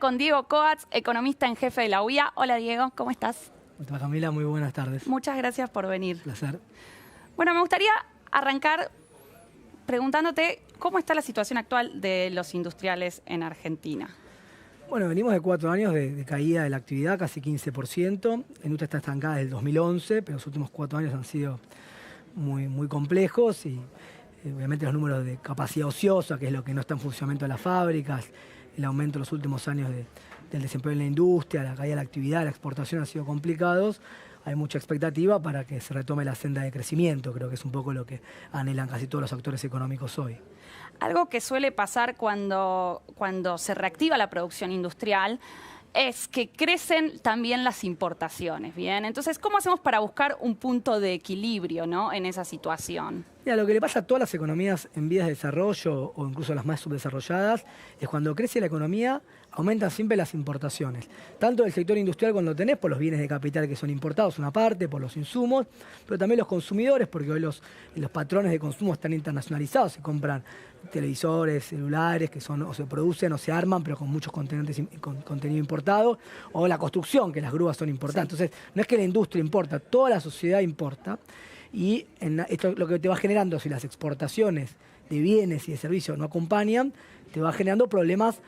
Con Diego Coats, economista en jefe de la UIA. Hola Diego, ¿cómo estás? Hola Camila, muy buenas tardes. Muchas gracias por venir. Placer. Bueno, me gustaría arrancar preguntándote cómo está la situación actual de los industriales en Argentina. Bueno, venimos de 4 años de caída de la actividad, casi 15%. La industria está estancada desde el 2011, pero los últimos 4 años han sido muy complejos y obviamente los números de capacidad ociosa, que es lo que no está en funcionamiento de las fábricas, el aumento en los últimos años del desempleo en la industria, la caída de la actividad, la exportación han sido complicados. Hay mucha expectativa para que se retome la senda de crecimiento, creo que es un poco lo que anhelan casi todos los actores económicos hoy. Algo que suele pasar cuando se reactiva la producción industrial es que crecen también las importaciones, ¿bien? Entonces, ¿cómo hacemos para buscar un punto de equilibrio, ¿no?, en esa situación? Mira, lo que le pasa a todas las economías en vías de desarrollo o incluso las más subdesarrolladas es cuando crece la economía, aumentan siempre las importaciones. Tanto del sector industrial cuando tenés por los bienes de capital que son importados, una parte, por los insumos, pero también los consumidores, porque hoy los patrones de consumo están internacionalizados, se compran televisores, celulares, que son o se producen o se arman, pero con muchos contenido importado, o la construcción, que las grúas son importantes. Sí. Entonces, no es que la industria importa, toda la sociedad importa. Y esto lo que te va generando, si las exportaciones de bienes y de servicios no acompañan, te va generando problemas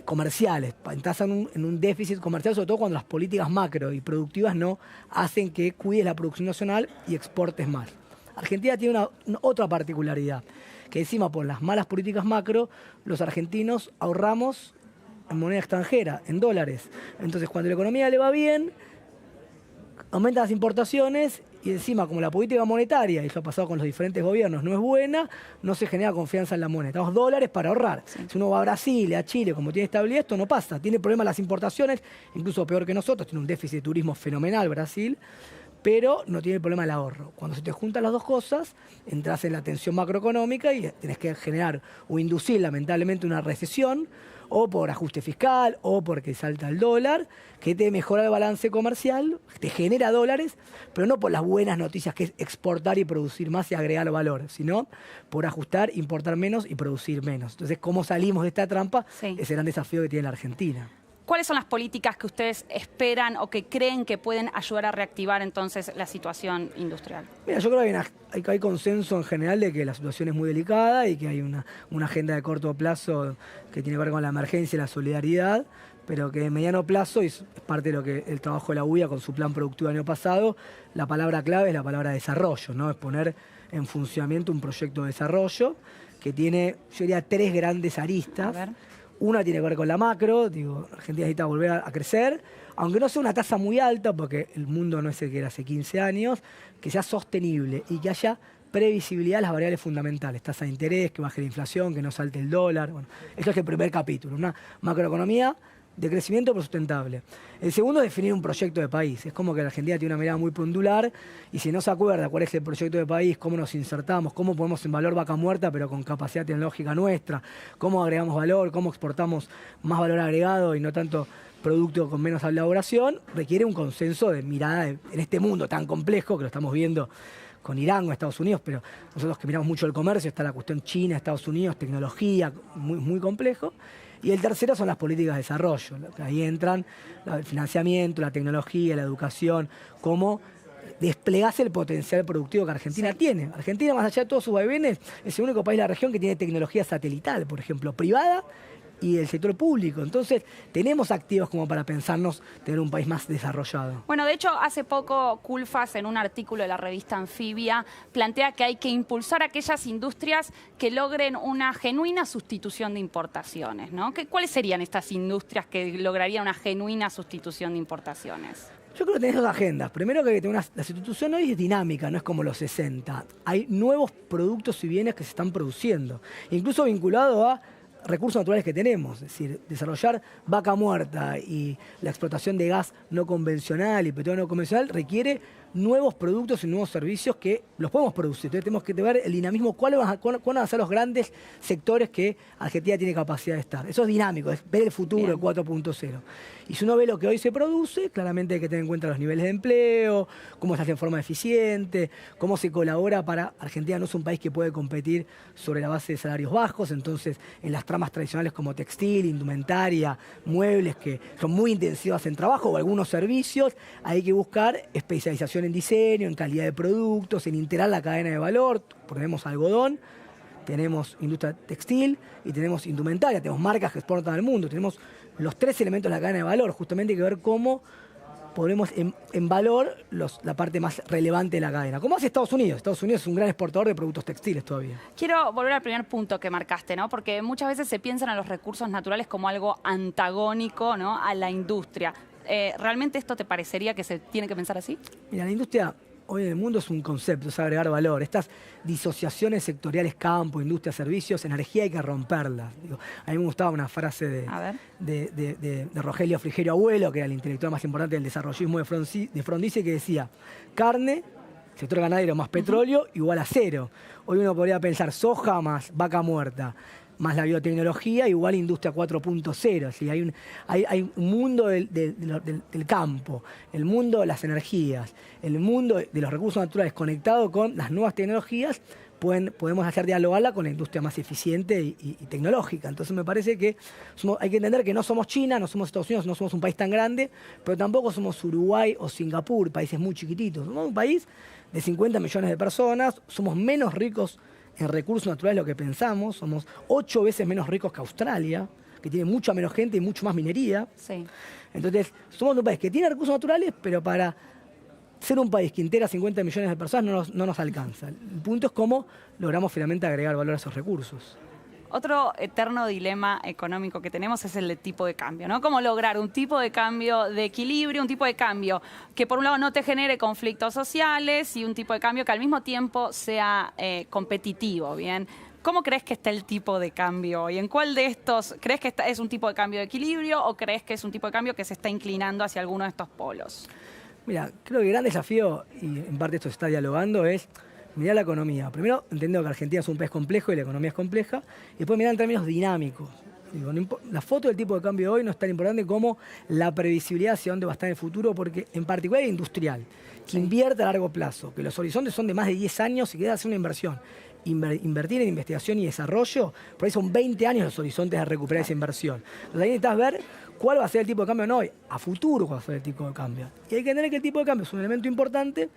comerciales. Entras en un déficit comercial, sobre todo cuando las políticas macro y productivas no hacen que cuides la producción nacional y exportes más. Argentina tiene otra particularidad, que encima por las malas políticas macro, los argentinos ahorramos en moneda extranjera, en dólares. Entonces, cuando la economía le va bien, aumentan las importaciones y encima, como la política monetaria, y eso ha pasado con los diferentes gobiernos, no es buena, no se genera confianza en la moneda. Tenemos dólares para ahorrar. Sí. Si uno va a Brasil, a Chile, como tiene estabilidad, esto no pasa. Tiene problemas las importaciones, incluso peor que nosotros, tiene un déficit de turismo fenomenal Brasil, pero no tiene el problema del ahorro. Cuando se te juntan las dos cosas, entras en la tensión macroeconómica y tenés que generar o inducir lamentablemente una recesión, o por ajuste fiscal, o porque salta el dólar, que te mejora el balance comercial, te genera dólares, pero no por las buenas noticias que es exportar y producir más y agregar valor, sino por ajustar, importar menos y producir menos. Entonces, ¿cómo salimos de esta trampa? Sí. Es el gran desafío que tiene la Argentina. ¿Cuáles son las políticas que ustedes esperan o que creen que pueden ayudar a reactivar entonces la situación industrial? Mira, yo creo que hay consenso en general de que la situación es muy delicada y que hay una agenda de corto plazo que tiene que ver con la emergencia y la solidaridad, pero que en mediano plazo, y es parte de lo que el trabajo de la UIA con su plan productivo del año pasado, la palabra clave es la palabra desarrollo, ¿no? Es poner en funcionamiento un proyecto de desarrollo que tiene, yo diría, 3 grandes aristas. Una tiene que ver con la macro, digo, Argentina necesita volver a crecer, aunque no sea una tasa muy alta, porque el mundo no es el que era hace 15 años, que sea sostenible y que haya previsibilidad de las variables fundamentales, tasa de interés, que baje la inflación, que no salte el dólar. Bueno, esto es el primer capítulo, una macroeconomía de crecimiento pero sustentable. El segundo es definir un proyecto de país. Es como que la Argentina tiene una mirada muy pendular y si no se acuerda cuál es el proyecto de país, cómo nos insertamos, cómo ponemos en valor vaca muerta pero con capacidad tecnológica nuestra, cómo agregamos valor, cómo exportamos más valor agregado y no tanto producto con menos elaboración, requiere un consenso de mirada en este mundo tan complejo que lo estamos viendo con Irán o Estados Unidos, pero nosotros que miramos mucho el comercio, está la cuestión China, Estados Unidos, tecnología, muy complejo. Y el tercero son las políticas de desarrollo. Ahí entran el financiamiento, la tecnología, la educación, cómo desplegase el potencial productivo que Argentina tiene. Argentina, más allá de todos sus vaivenes, es el único país de la región que tiene tecnología satelital, por ejemplo, privada y del sector público. Entonces, tenemos activos como para pensarnos tener un país más desarrollado. Bueno, de hecho, hace poco Culfas, en un artículo de la revista Anfibia, plantea que hay que impulsar aquellas industrias que logren una genuina sustitución de importaciones, ¿no? ¿Cuáles serían estas industrias que lograrían una genuina sustitución de importaciones? Yo creo que tenés 2 agendas. Primero que la sustitución hoy es dinámica, no es como los 60. Hay nuevos productos y bienes que se están produciendo, incluso vinculado a recursos naturales que tenemos, es decir, desarrollar vaca muerta y la explotación de gas no convencional y petróleo no convencional requiere nuevos productos y nuevos servicios que los podemos producir. Entonces tenemos que ver el dinamismo, cuáles van a ser los grandes sectores que Argentina tiene capacidad de estar. Eso es dinámico, es ver el futuro, el 4.0. Y si uno ve lo que hoy se produce, claramente hay que tener en cuenta los niveles de empleo, cómo se hace en forma eficiente, cómo se colabora para... Argentina no es un país que puede competir sobre la base de salarios bajos, entonces en las ramas tradicionales como textil, indumentaria, muebles, que son muy intensivas en trabajo, o algunos servicios. Hay que buscar especialización en diseño, en calidad de productos, en integrar la cadena de valor. Tenemos algodón, tenemos industria textil y tenemos indumentaria, tenemos marcas que exportan al mundo, tenemos los 3 elementos de la cadena de valor. Justamente hay que ver cómo ponemos en valor la parte más relevante de la cadena. ¿Cómo hace Estados Unidos? Estados Unidos es un gran exportador de productos textiles todavía. Quiero volver al primer punto que marcaste, ¿no? Porque muchas veces se piensan a los recursos naturales como algo antagónico, ¿no?, a la industria. ¿Realmente esto te parecería que se tiene que pensar así? Mira, la industria hoy en el mundo es un concepto, es agregar valor. Estas disociaciones sectoriales, campo, industria, servicios, energía, hay que romperlas. Digo, a mí me gustaba una frase de Rogelio Frigerio Abuelo, que era el intelectual más importante del desarrollismo de Frondizi, que decía: carne, sector ganadero más petróleo, igual a cero. Hoy uno podría pensar soja más vaca muerta, más la biotecnología, igual industria 4.0. ¿Sí? Hay un mundo del campo, el mundo de las energías, el mundo de los recursos naturales conectado con las nuevas tecnologías. Podemos hacer dialogarla con la industria más eficiente y tecnológica. Entonces me parece que hay que entender que no somos China, no somos Estados Unidos, no somos un país tan grande, pero tampoco somos Uruguay o Singapur, países muy chiquititos. Somos un país de 50 millones de personas, somos menos ricos en recursos naturales de lo que pensamos, somos 8 veces menos ricos que Australia, que tiene mucha menos gente y mucho más minería. Sí. Entonces, somos un país que tiene recursos naturales, pero para ser un país que integra 50 millones de personas no nos alcanza. El punto es cómo logramos finalmente agregar valor a esos recursos. Otro eterno dilema económico que tenemos es el de tipo de cambio, ¿no? Cómo lograr un tipo de cambio de equilibrio, un tipo de cambio que por un lado no te genere conflictos sociales y un tipo de cambio que al mismo tiempo sea competitivo, ¿bien? ¿Cómo crees que está el tipo de cambio hoy? ¿En cuál de estos crees que es un tipo de cambio de equilibrio o crees que es un tipo de cambio que se está inclinando hacia alguno de estos polos? Mira, creo que el gran desafío, y en parte esto se está dialogando, es mirar la economía. Primero, entendiendo que Argentina es un país complejo y la economía es compleja, y después mirar en términos dinámicos. Digo, la foto del tipo de cambio de hoy no es tan importante como la previsibilidad hacia dónde va a estar en el futuro, porque en particular es industrial, que invierta a largo plazo, que los horizontes son de más de 10 años y que debe hacer una inversión. Invertir en investigación y desarrollo, por ahí son 20 años los horizontes de recuperar esa inversión. Entonces ahí necesitas ver cuál va a ser el tipo de cambio no hoy, a futuro cuál va a ser el tipo de cambio. Y hay que entender que el tipo de cambio es un elemento importante,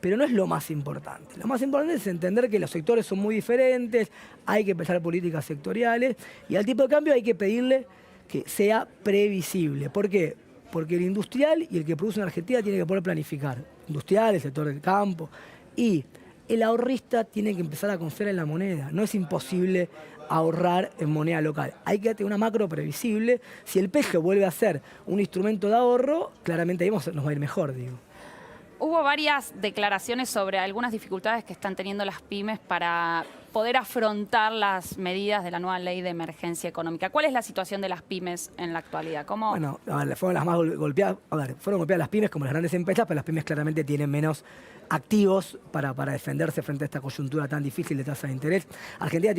pero no es lo más importante. Lo más importante es entender que los sectores son muy diferentes, hay que pensar políticas sectoriales, y al tipo de cambio hay que pedirle que sea previsible. ¿Por qué? Porque el industrial y el que produce en Argentina tiene que poder planificar. Industrial, el sector del campo, y el ahorrista tiene que empezar a confiar en la moneda. No es imposible ahorrar en moneda local. Hay que tener una macro previsible. Si el peso vuelve a ser un instrumento de ahorro, claramente ahí nos va a ir mejor, digo. Hubo varias declaraciones sobre algunas dificultades que están teniendo las pymes para poder afrontar las medidas de la nueva ley de emergencia económica. ¿Cuál es la situación de las pymes en la actualidad? ¿Cómo? Bueno, fueron las más golpeadas. Fueron golpeadas las pymes como las grandes empresas, pero las pymes claramente tienen menos activos para defenderse frente a esta coyuntura tan difícil de tasa de interés. Argentina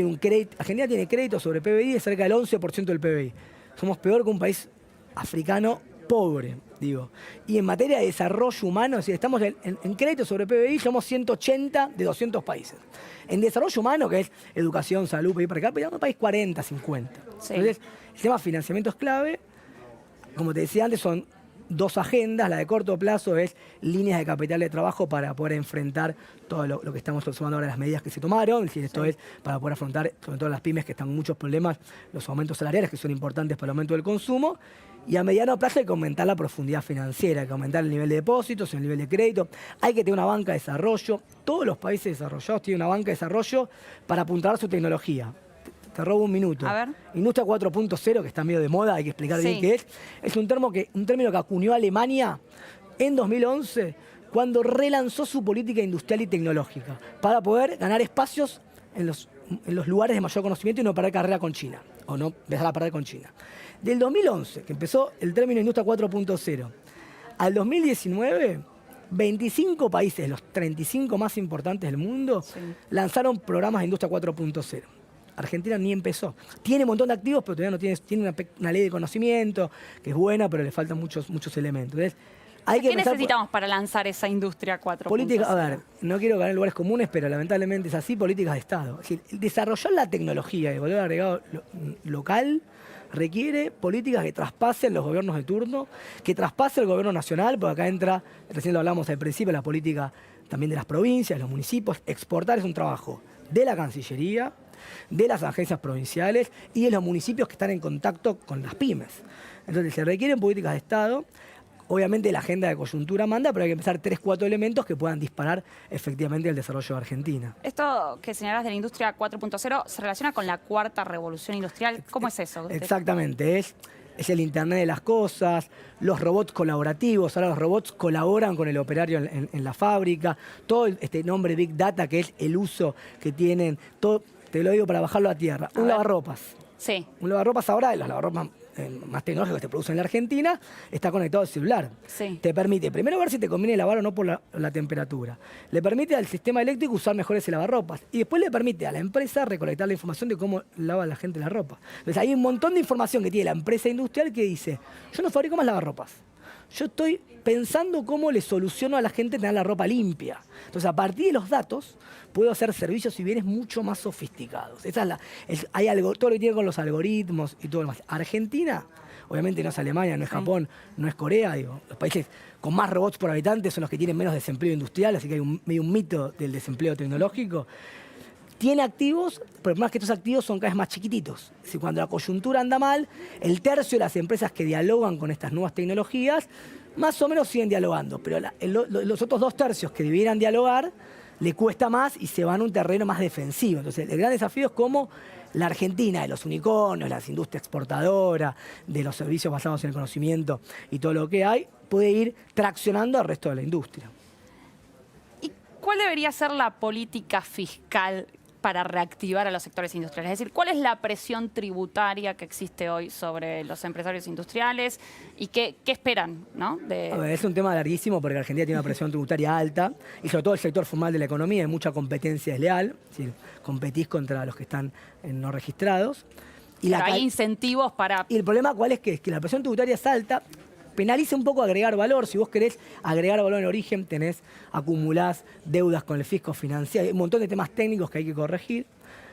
tiene crédito sobre PBI de cerca del 11% del PBI. Somos peor que un país africano pobre, digo. Y en materia de desarrollo humano, es decir, estamos en crédito sobre PBI, somos 180 de 200 países. En desarrollo humano, que es educación, salud, PIB per cápita, un país 40, 50. Sí. Entonces, el tema de financiamiento es clave. Como te decía antes, son 2 agendas. La de corto plazo es líneas de capital de trabajo para poder enfrentar todo lo que estamos observando ahora, las medidas que se tomaron. Es decir, esto es para poder afrontar, sobre todo las pymes que están con muchos problemas, los aumentos salariales que son importantes para el aumento del consumo. Y a mediano plazo hay que aumentar la profundidad financiera, hay que aumentar el nivel de depósitos, el nivel de crédito. Hay que tener una banca de desarrollo. Todos los países desarrollados tienen una banca de desarrollo para apuntar su tecnología. Te robo un minuto. A ver. Industria 4.0, que está medio de moda, hay que explicar bien qué es. Es un término que acuñó Alemania en 2011 cuando relanzó su política industrial y tecnológica para poder ganar espacios en los lugares de mayor conocimiento y no perder carrera con China, o no empezar a perder con China. Del 2011, que empezó el término Industria 4.0, al 2019, 25 países, los 35 más importantes del mundo, lanzaron programas de Industria 4.0. Argentina ni empezó. Tiene un montón de activos, pero todavía no tiene una ley de conocimiento, que es buena, pero le faltan muchos elementos. Entonces, Hay que ¿Qué pensar necesitamos para lanzar esa industria 4.0? política, a ver, no quiero ganar lugares comunes, pero lamentablemente es así, políticas de Estado. Es decir, desarrollar la tecnología y el valor agregado local requiere políticas que traspasen los gobiernos de turno, que traspase el gobierno nacional, porque acá entra, recién lo hablamos al principio, la política también de las provincias, de los municipios. Exportar es un trabajo de la Cancillería, de las agencias provinciales y de los municipios que están en contacto con las pymes. Entonces se requieren políticas de Estado. Obviamente la agenda de coyuntura manda, pero hay que empezar 3, 4 elementos que puedan disparar efectivamente el desarrollo de Argentina. Esto que señalás de la industria 4.0 se relaciona con la cuarta revolución industrial. ¿Cómo es eso? Exactamente, es el Internet de las cosas, los robots colaborativos. Ahora los robots colaboran con el operario en la fábrica. Todo este nombre Big Data, que es el uso que tienen, todo, te lo digo para bajarlo a tierra. Un lavarropas. Sí. Un lavarropas ahora, de los lavarropas más tecnológicos que se producen en la Argentina, está conectado al celular. Sí. Te permite, primero, ver si te conviene lavar o no por la temperatura. Le permite al sistema eléctrico usar mejor ese lavarropas. Y después le permite a la empresa recolectar la información de cómo lava la gente la ropa. Entonces hay un montón de información que tiene la empresa industrial que dice, yo no fabrico más lavarropas. Yo estoy pensando cómo le soluciono a la gente tener la ropa limpia. Entonces, a partir de los datos, puedo hacer servicios y bienes mucho más sofisticados. Esa es hay algo, todo lo que tiene con los algoritmos y todo lo demás. Argentina, obviamente no es Alemania, no es Japón, no es Corea. Digo, los países con más robots por habitante son los que tienen menos desempleo industrial, así que hay medio un mito del desempleo tecnológico. Tiene activos, pero más que estos activos son cada vez más chiquititos. Si cuando la coyuntura anda mal, el tercio de las empresas que dialogan con estas nuevas tecnologías, más o menos siguen dialogando. Pero los otros 2 tercios que debieran dialogar, le cuesta más y se van a un terreno más defensivo. Entonces, el gran desafío es cómo la Argentina, de los unicornios, las industrias exportadoras, de los servicios basados en el conocimiento y todo lo que hay, puede ir traccionando al resto de la industria. ¿Y cuál debería ser la política fiscal para reactivar a los sectores industriales? Es decir, ¿cuál es la presión tributaria que existe hoy sobre los empresarios industriales y qué esperan, ¿no? Es un tema larguísimo porque Argentina tiene una presión tributaria alta y sobre todo el sector formal de la economía hay mucha competencia desleal, es decir, competís contra los que están no registrados. Y hay incentivos para... Y el problema cuál es que la presión tributaria es alta, penaliza un poco agregar valor. Si vos querés agregar valor en origen, acumulás deudas con el fisco financiero. Hay un montón de temas técnicos que hay que corregir,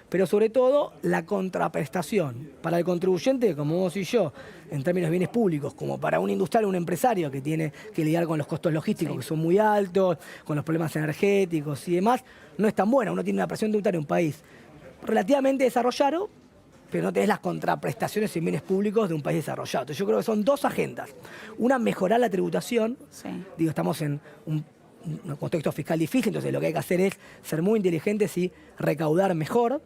pero sobre todo la contraprestación. Para el contribuyente, como vos y yo, en términos de bienes públicos, como para un industrial o un empresario que tiene que lidiar con los costos logísticos que son muy altos, con los problemas energéticos y demás, no es tan buena. Uno tiene una presión tributaria en un país relativamente desarrollado, pero no tenés las contraprestaciones en bienes públicos de un país desarrollado. Entonces yo creo que son 2 agendas. Una, mejorar la tributación. Sí. Digo, estamos en un contexto fiscal difícil, entonces lo que hay que hacer es ser muy inteligentes y recaudar mejor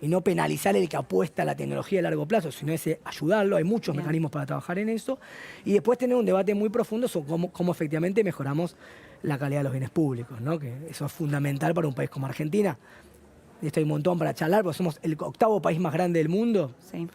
y no penalizar el que apuesta a la tecnología a largo plazo, sino ayudarlo. Hay muchos mecanismos para trabajar en eso. Y después tener un debate muy profundo sobre cómo efectivamente mejoramos la calidad de los bienes públicos, ¿no? Que eso es fundamental para un país como Argentina. Y esto hay un montón para charlar, porque somos el 8º país más grande del mundo. Sí.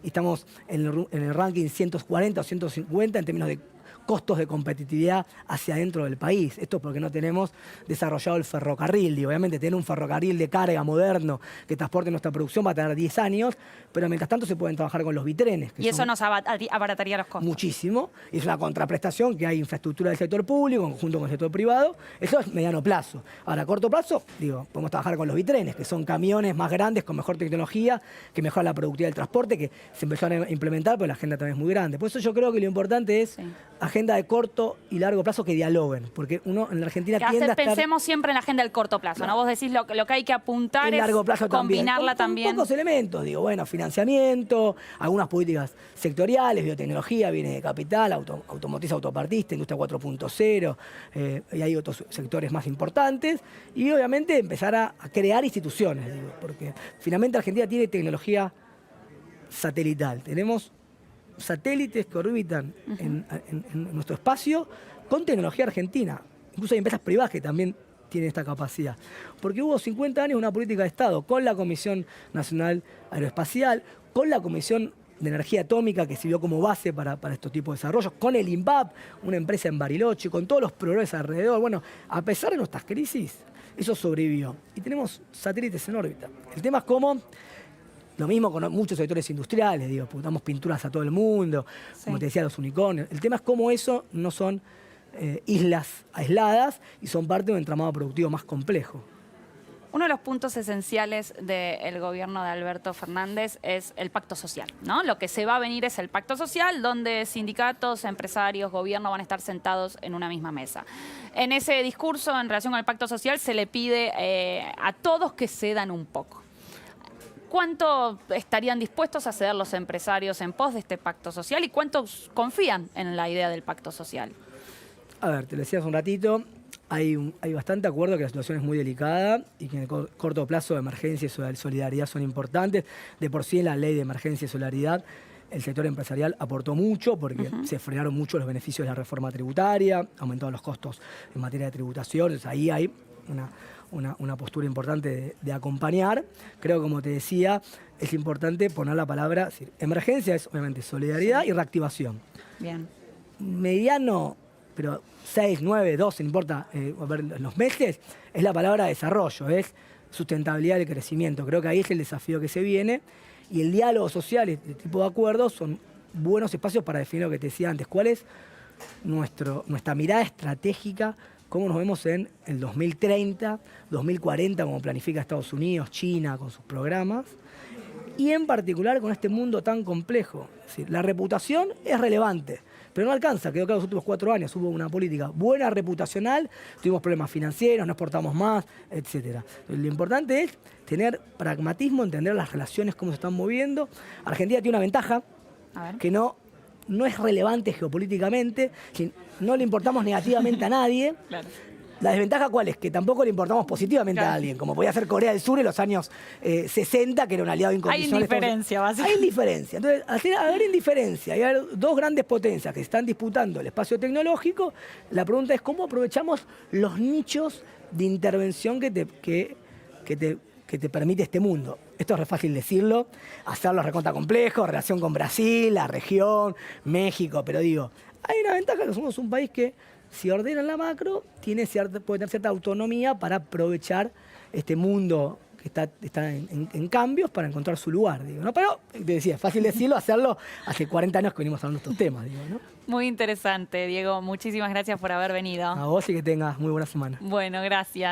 Y estamos en el ranking 140 o 150 en términos de costos de competitividad hacia adentro del país. Esto es porque no tenemos desarrollado el ferrocarril. Y obviamente tener un ferrocarril de carga moderno que transporte nuestra producción va a tardar 10 años, pero mientras tanto se pueden trabajar con los bitrenes. Y eso nos abarataría los costos. Muchísimo. Y es una contraprestación que hay infraestructura del sector público en conjunto con el sector privado. Eso es mediano plazo. Ahora, a corto plazo, podemos trabajar con los bitrenes, que son camiones más grandes con mejor tecnología, que mejoran la productividad del transporte, que se empezaron a implementar, pero la agenda también es muy grande. Por eso yo creo que lo importante es agenda de corto y largo plazo que dialoguen, porque uno en la Argentina tiende a estar... Pensemos siempre en la agenda del corto plazo, ¿no? Vos decís lo que hay que apuntar en es largo plazo combinarla también. Con pocos elementos, financiamiento, algunas políticas sectoriales, biotecnología, bienes de capital, automotriz autopartista, industria 4.0, y hay otros sectores más importantes, y obviamente empezar a crear instituciones, porque finalmente Argentina tiene tecnología satelital. Tenemos satélites que orbitan en nuestro espacio con tecnología argentina. Incluso hay empresas privadas que también tienen esta capacidad. Porque hubo 50 años una política de Estado con la Comisión Nacional Aeroespacial, con la Comisión de Energía Atómica que sirvió como base para estos tipos de desarrollos, con el INVAP, una empresa en Bariloche, con todos los proveedores alrededor. Bueno, a pesar de nuestras crisis, eso sobrevivió. Y tenemos satélites en órbita. El tema es cómo... Lo mismo con muchos sectores industriales, damos pinturas a todo el mundo, como te decía, los unicornios. El tema es cómo eso no son islas aisladas y son parte de un entramado productivo más complejo. Uno de los puntos esenciales del gobierno de Alberto Fernández es el pacto social, ¿no? Lo que se va a venir es el pacto social, donde sindicatos, empresarios, gobierno van a estar sentados en una misma mesa. En ese discurso, en relación al pacto social, se le pide a todos que cedan un poco. ¿Cuánto estarían dispuestos a ceder los empresarios en pos de este pacto social y cuántos confían en la idea del pacto social? A ver, te lo decía hace un ratito. Hay bastante acuerdo que la situación es muy delicada y que en el corto plazo de emergencia y solidaridad son importantes. De por sí en la ley de emergencia y solidaridad el sector empresarial aportó mucho porque se frenaron mucho los beneficios de la reforma tributaria, aumentaron los costos en materia de tributación. Entonces, ahí hay una postura importante de acompañar. Creo que, como te decía, es importante poner la palabra, es decir, emergencia es obviamente solidaridad y reactivación. Bien. Mediano, pero 6, 9, 12, no importa los meses, es la palabra desarrollo, es sustentabilidad del crecimiento. Creo que ahí es el desafío que se viene y el diálogo social, este tipo de acuerdos, son buenos espacios para definir lo que te decía antes. ¿Cuál es nuestra mirada estratégica? ¿Cómo nos vemos en el 2030, 2040, como planifica Estados Unidos, China, con sus programas? Y en particular con este mundo tan complejo. Es decir, la reputación es relevante, pero no alcanza. Quedó claro los últimos 4 años hubo una política buena reputacional, tuvimos problemas financieros, no exportamos más, etc. Lo importante es tener pragmatismo, entender las relaciones, cómo se están moviendo. Argentina tiene una ventaja que no es relevante geopolíticamente, no le importamos negativamente a nadie. Claro. La desventaja, ¿cuál es? Que tampoco le importamos positivamente a alguien, como podía ser Corea del Sur en los años 60, que era un aliado incondicional. Hay indiferencia, básicamente. Hay indiferencia. Entonces, al haber indiferencia y haber dos grandes potencias que están disputando el espacio tecnológico, la pregunta es cómo aprovechamos los nichos de intervención que te permite este mundo. Esto es re fácil decirlo, hacerlo recontra complejo, relación con Brasil, la región, México, pero digo, hay una ventaja que somos un país que, si ordena la macro, puede tener cierta autonomía para aprovechar este mundo que está en cambios para encontrar su lugar, digo, ¿no? Pero, te decía, es fácil decirlo, hacerlo hace 40 años que venimos hablando de estos temas, digo, ¿no? Muy interesante, Diego. Muchísimas gracias por haber venido. A vos y que tengas muy buena semana. Bueno, gracias.